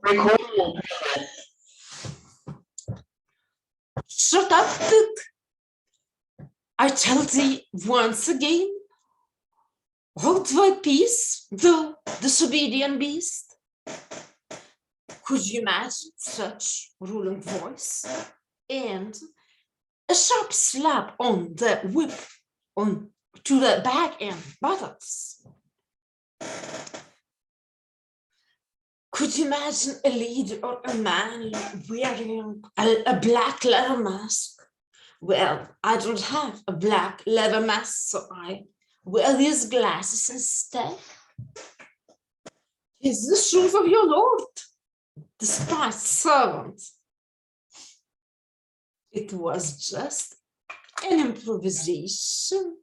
Recording. Shut up, Dick. I tell thee once again, hold thy peace, thou disobedient beast. Could you imagine such ruling voice? And a sharp slap on the whip to the back and buttocks. Could you imagine a lady or a man wearing a black leather mask? Well, I don't have a black leather mask, so I wear these glasses instead. Is the shoes of your lord, despised servant? It was just an improvisation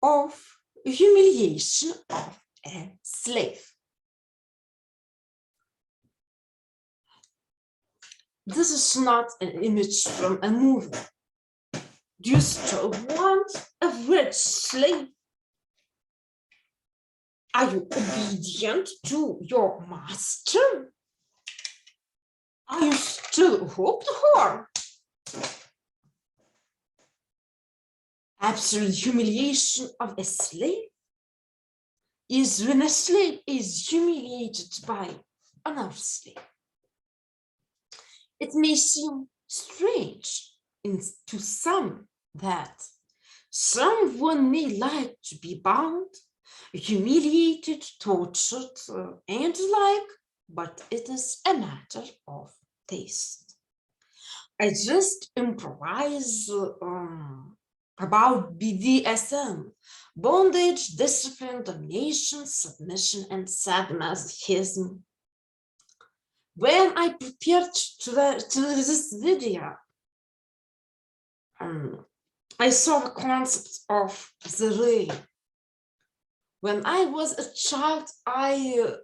of humiliation of a slave. This is not an image from a movie. Do you still want a rich slave? Are you obedient to your master? Are you still hooked whore? Absolute humiliation of a slave is when a slave is humiliated by another slave. It may seem strange to some that someone may like to be bound, humiliated, tortured, and the like, but it is a matter of taste. I just improvise about BDSM, bondage, discipline, domination, submission, and sadomasochism. When I prepared to this video, I saw the concept of the ring. When I was a child, I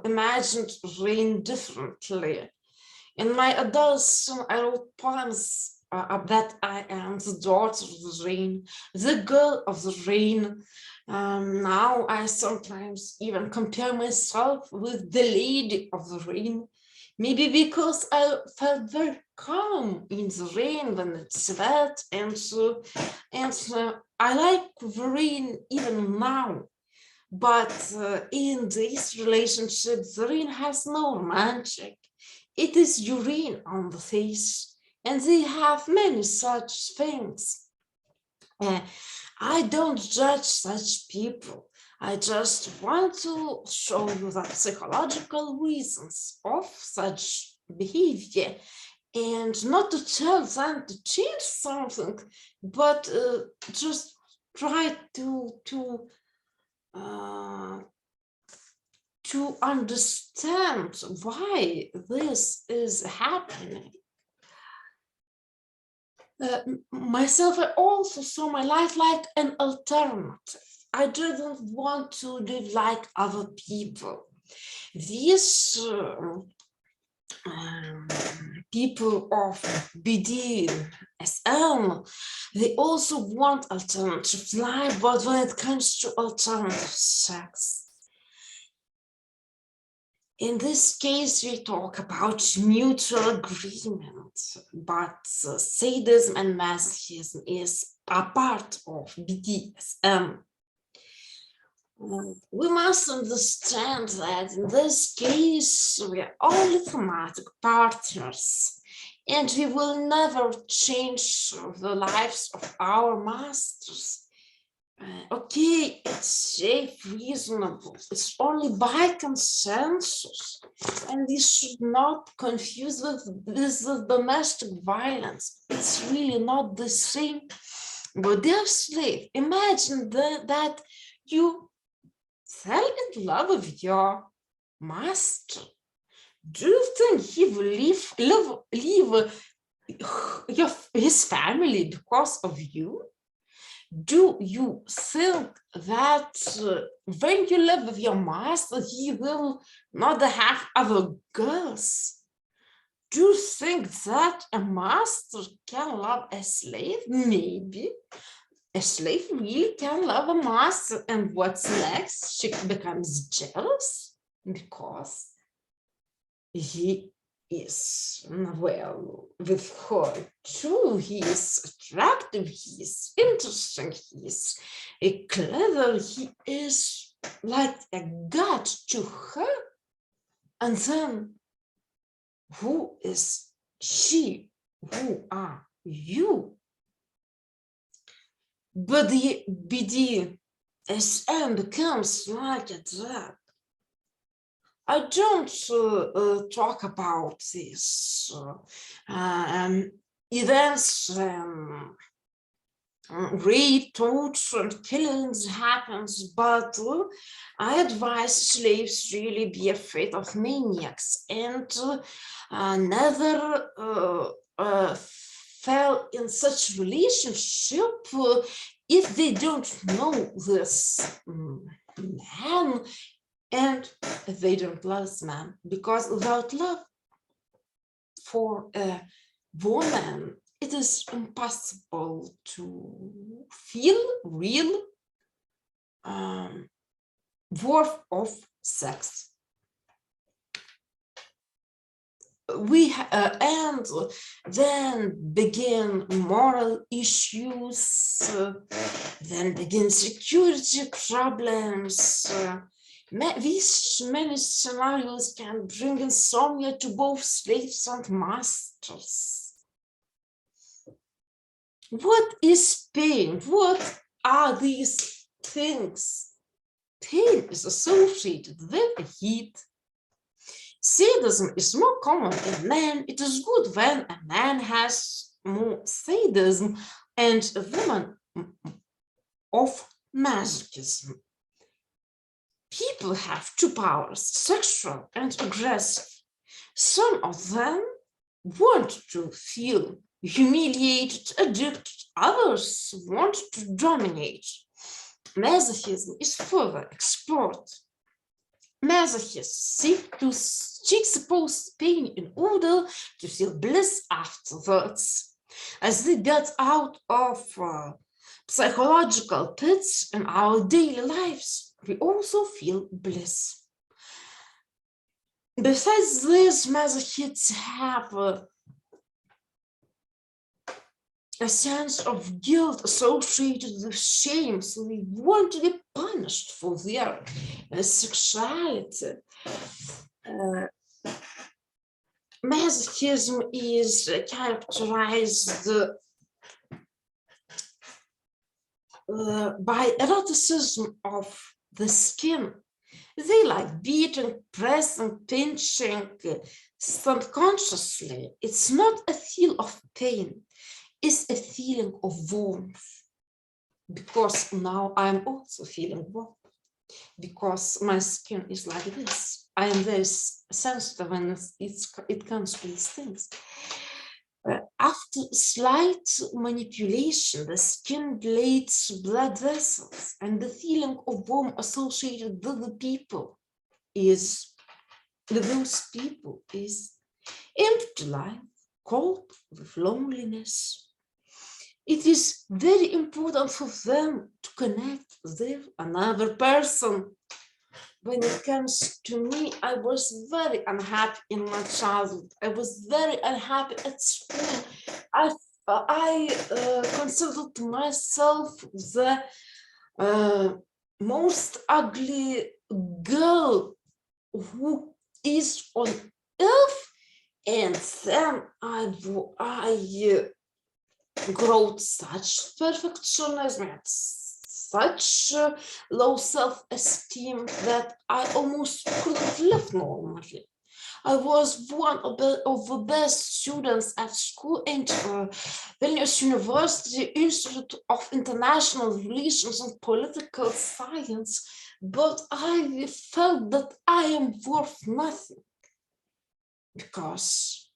imagined rain differently. In my adulthood, I wrote poems that I am the daughter of the rain, the girl of the rain. Now I sometimes even compare myself with the lady of the rain. Maybe because I felt very calm in the rain when it's wet, and I like the rain even now. But in this relationship, the rain has no magic. It is urine on the face, and they have many such things. I don't judge such people. I just want to show you the psychological reasons of such behavior, and not to tell them to change something, but just try to understand why this is happening. Myself, I also saw my life like an alternative. I didn't want to live like other people. These people of BDSM, they also want alternative life, but when it comes to alternative sex, in this case, we talk about mutual agreement, but sadism and masochism is a part of BDSM. We must understand that in this case, we are only traumatic partners, and we will never change the lives of our masters. Okay, it's safe, reasonable. It's only by consensus, and this should not confuse with domestic violence. It's really not the same. But dear slave, imagine that you fell in love with your master. Do you think he will leave his family because of you? Do you think that when you live with your master, he will not have other girls? Do you think that a master can love a slave? Maybe. A slave really can love a master, and what's next? She becomes jealous because he is well with her too. He is attractive, he is interesting, he is clever, he is like a god to her. And then who is she? Who are you? But the BDSM becomes like a drug. I don't talk about these events, rape, torture, and killings happens, but I advise slaves really be afraid of maniacs and never fell in such relationship if they don't know this man and if they don't love this man, because without love for a woman, it is impossible to feel real worth of sex. And then begin moral issues, then begin security problems. These many scenarios can bring insomnia to both slaves and masters. What is pain? What are these things? Pain is associated with heat. Sadism is more common in men. It is good when a man has more sadism and a woman of masochism. People have two powers, sexual and aggressive. Some of them want to feel humiliated, addicted. Others want to dominate. Masochism is further explored. Masochists seek to juxtapose pain in order to feel bliss afterwards. As they get out of psychological pits in our daily lives, we also feel bliss. Besides this, masochists have a sense of guilt associated with shame, so they want to be punished for their sexuality. Masochism is characterized by eroticism of the skin. They like beating, pressing, pinching subconsciously. It's not a feel of pain. Is a feeling of warmth, because now I'm also feeling warm, because my skin is like this. I am very sensitive when it comes to these things. After slight manipulation, the skin dilates blood vessels, and the feeling of warmth associated with the people is, with those people, is empty life, cold with loneliness. It is very important for them to connect with another person. When it comes to me, I was very unhappy in my childhood. I was very unhappy at school. I considered myself the most ugly girl who is on earth, and then I growth such perfectionism and such low self-esteem that I almost couldn't live normally. I was one of the best students at school and Vilnius University Institute of International Relations and Political Science, but I felt that I am worth nothing, because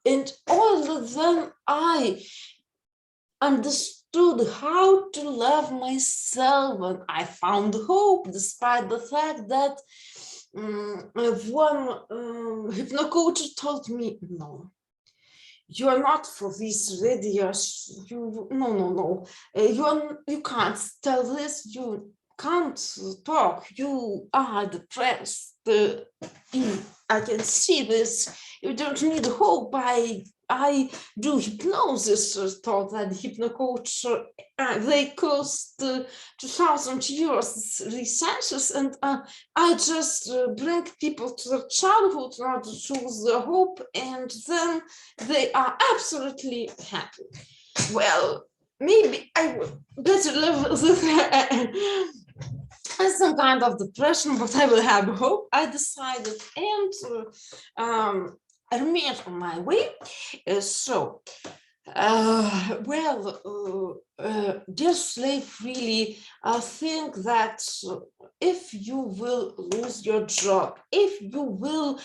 and all of them I understood how to love myself, and I found hope despite the fact that one hypnocoach told me, no, you are not for these videos, no, you can't tell this, you can't talk, you are depressed. I can see this. You don't need hope. I do hypnosis. Thought that hypnocoach they cost 2,000 years researches, and I just bring people to their childhood, not to choose the hope, and then they are absolutely happy. Well, maybe I would better live with some kind of depression, but I will have hope. I decided, and I remained on my way. Dear slave, really think that if you will lose your job, if you will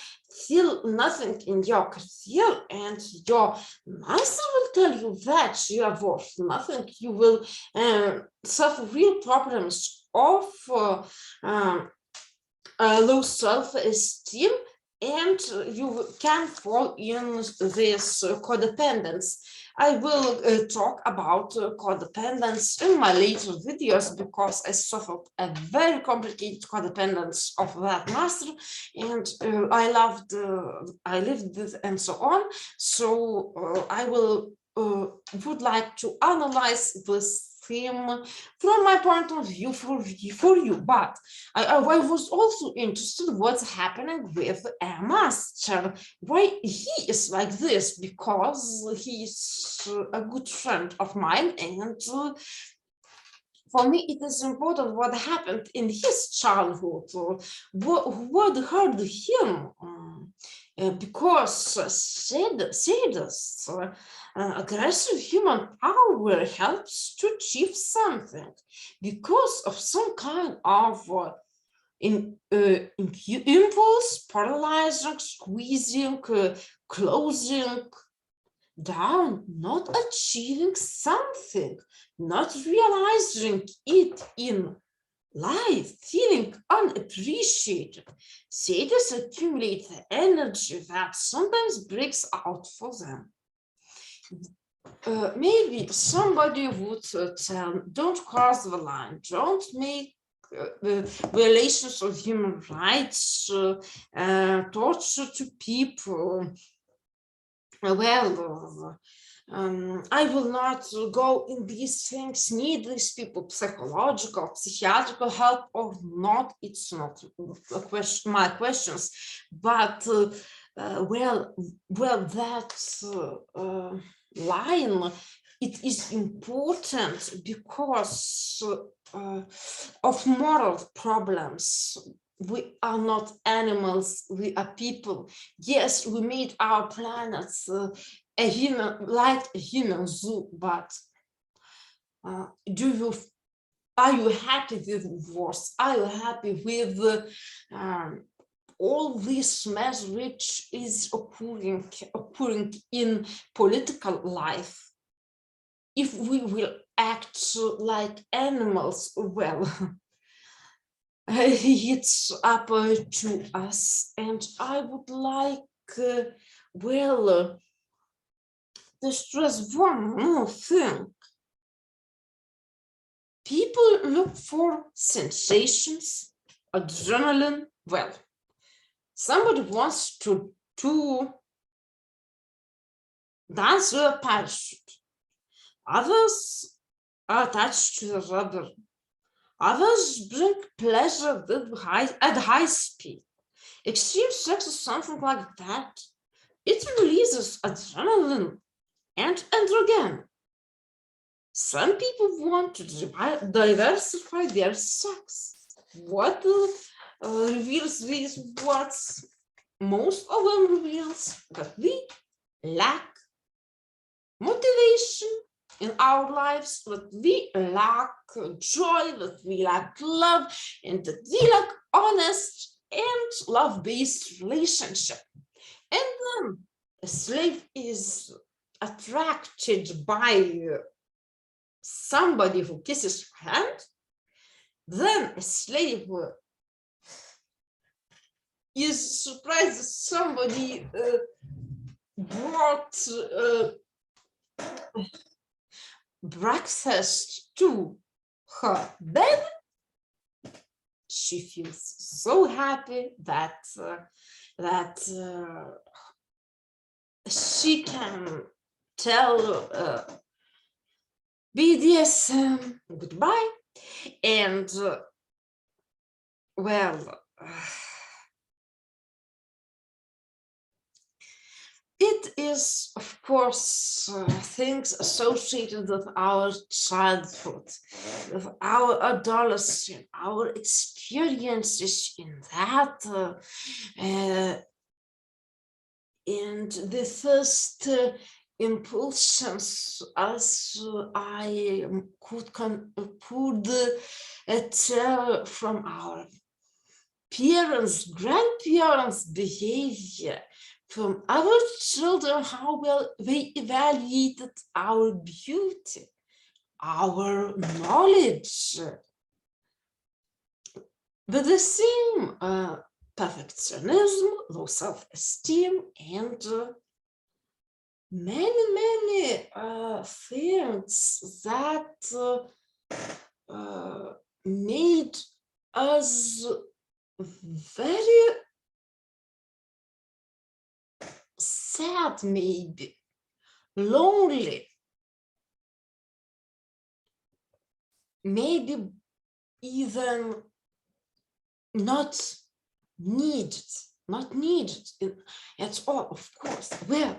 feel nothing in your career, and your master will tell you that you are worth nothing, you will suffer real problems of low self-esteem, and you can fall in this codependence. I will talk about codependence in my later videos, because I suffered a very complicated codependence of that master, and I lived it, and so on. So I would like to analyze this theme from my point of view for you, but I was also interested what's happening with a master, why he is like this, because he's a good friend of mine, and for me it is important what happened in his childhood, what hurt him, because sadists, aggressive human power helps to achieve something because of some kind of impulse, paralyzing, squeezing, closing down, not achieving something, not realizing it in life, feeling unappreciated. Sadists accumulate the energy that sometimes breaks out for them. Maybe somebody would tell, don't cross the line, don't make violations of human rights, torture to people. Well, I will not go in these things. Need these people psychological, psychiatrical help or not? It's not a question, my questions, but that line, it is important because of moral problems. We are not animals, we are people. Yes, we made our planets a human zoo, but are you happy with wars? Are you happy with all this mess which is occurring in political life? If we will act like animals, well, it's up to us. And I would like, to stress one more thing. People look for sensations, adrenaline. Well, somebody wants to dance with a parachute. Others are attached to the rudder. Others bring pleasure at high speed. Extreme sex is something like that. It releases adrenaline and androgen. Some people want to diversify their sex. What reveals these words? Most of them reveals that we lack motivation in our lives, that we lack joy, that we lack love, and that we lack honest and love-based relationship. And then a slave is attracted by somebody who kisses her hand. Then a slave is surprised that somebody brought breakfast to her bed. She feels so happy that that she can tell BDSM goodbye, and well, it is, of course, things associated with our childhood, with our adolescence, our experiences in that, and the first impulsions, as I could tell from our parents, grandparents' behavior, from our children, how well they evaluated our beauty, our knowledge, with the same perfectionism, low self-esteem, and many things that made us very sad, maybe lonely, maybe even not needed at all, of course. Well,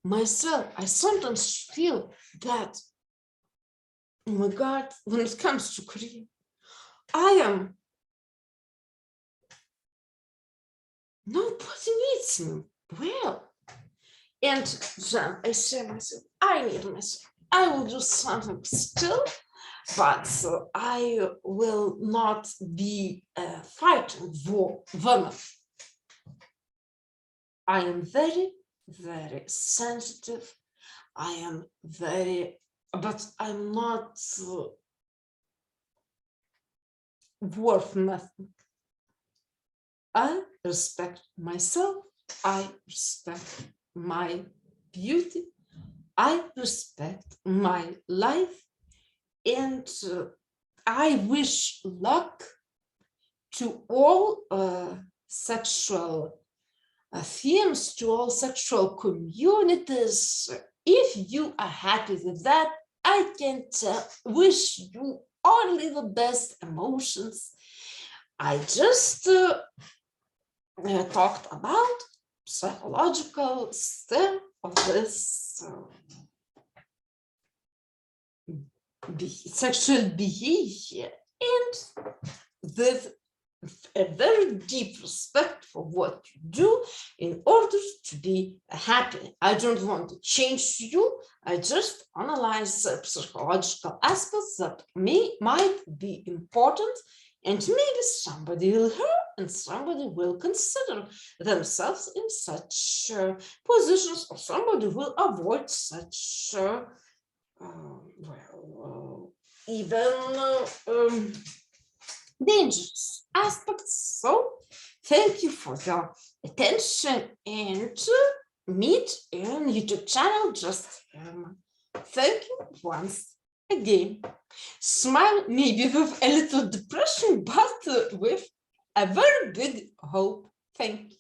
myself, I sometimes feel that, oh my God, when it comes to Korea, nobody needs me. Well, and then I say myself, I need myself. I will do something still, but I will not be a fighting woman. I am very, very sensitive. I am very, but I'm not worth nothing. I respect myself. I respect my beauty. I respect my life. And I wish luck to all sexual themes, to all sexual communities. If you are happy with that, I can wish you only the best emotions. I just talked about psychological stuff of this sexual behavior, and with a very deep respect for what you do in order to be happy. I don't want to change you. I just analyze the psychological aspects that might be important, and maybe somebody will hear and somebody will consider themselves in such positions, or somebody will avoid such even dangerous aspects. So thank you for your attention, and meet in YouTube channel Just Irma. Thank you once again. Smile, maybe with a little depression, but with a very big hope. Thank you.